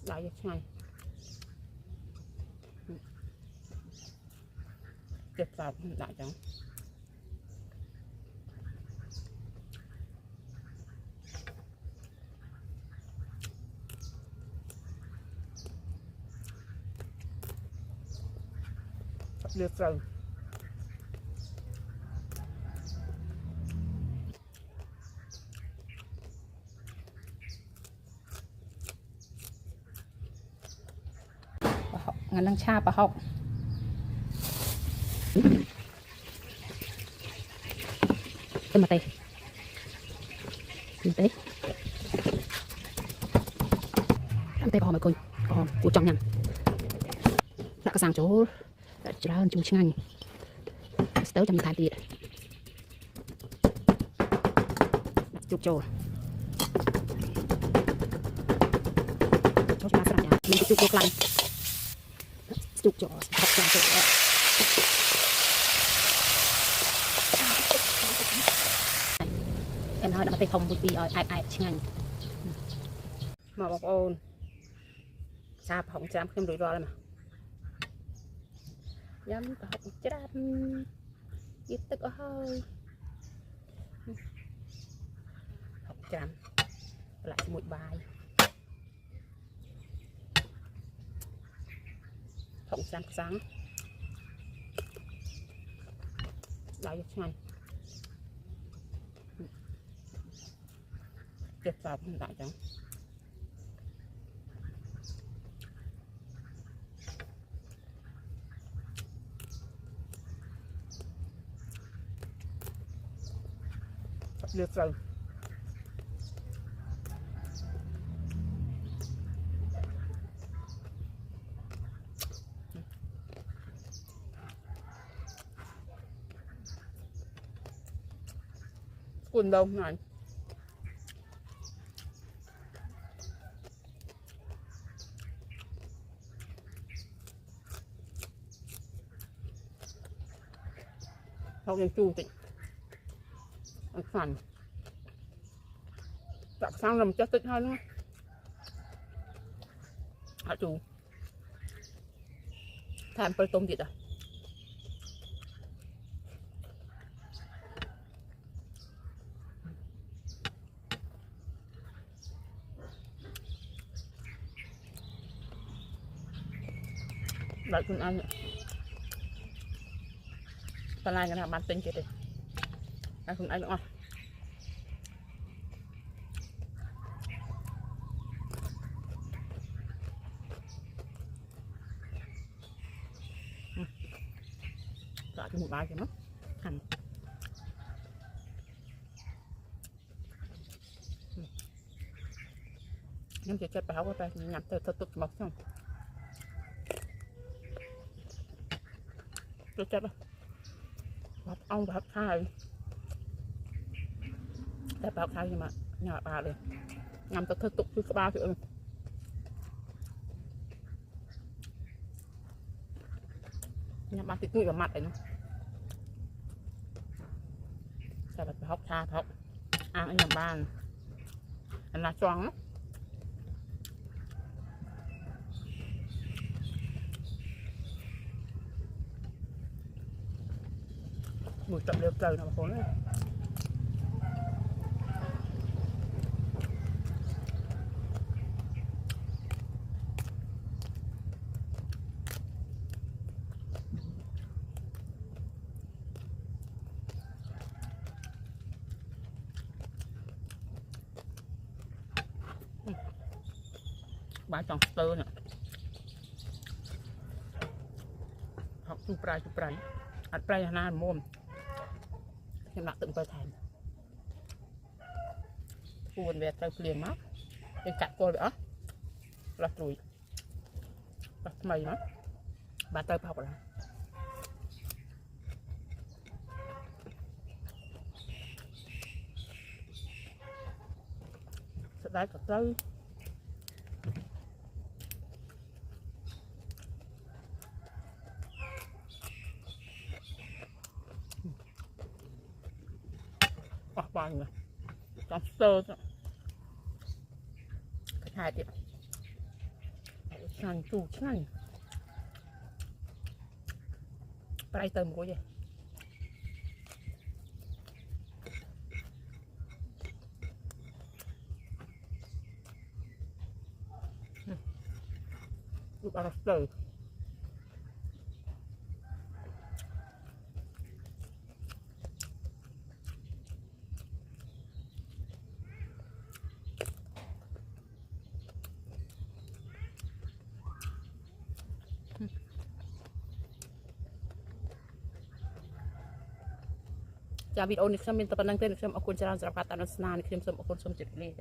Lại cho ngay tiếp vào lại cho được rồi. ngân đang cha bà học cái mà tê làm tê bò mày coi của trong nhằn đã có sang chỗ đã trở hơn chung ngay tới trong thái tiệt chụp trồ cho chúng ta sẽ làm mình chụp được lạnh chụp trồ học sang chỗ em nói đã tê không một vì ai ngay mà bọc ôn xa hỏng chạm không rủi ro đây mà dám học chết giết tức hơi học chạm lại một bài học chạm sáng lại cho ngay tiếp vào lại cho được rồi. Quần đông này không nên chu tịnh phần tạo sang làm chất tích hơn hả chú tham phơi tôm thịt à đợi con ăn ta lai làm bán tinh kia đi ăn con ăn nữa lại một bài cho nó hành nhưng chỉ chất báo qua đây nhặt từ thật tục mọc không tôi chất đâu hấp ong và hấp khaiแต่báo khai nhưng mà nhỏ bàเลยnhằm từ thật tục chứ có bao chuyện nhằm ăn thịt mũi vào mặt này nó sẽ là hấp khai hấp ăn ở nhà bàn anh là choáng lắm buổi tập đều trời nó khốn đấy bãi tròn tơ nè học chụp prai ăn prai na mồm em đặt từng tay thành buồn về tay liền mắt bên cạnh cô nữa là rồi bắt mày nó bà tay học là sẽ đái cả tay bao nhiêu trong sơ cái hai tiệm Ngành chủ chứ ngành. Bà đây tầm của gì? Lúc đó là từ. Chào video này xem mình tập năng tên xem ở kênh Sarah Zapata nó sna này xem xem ở kênh xem chụp lên.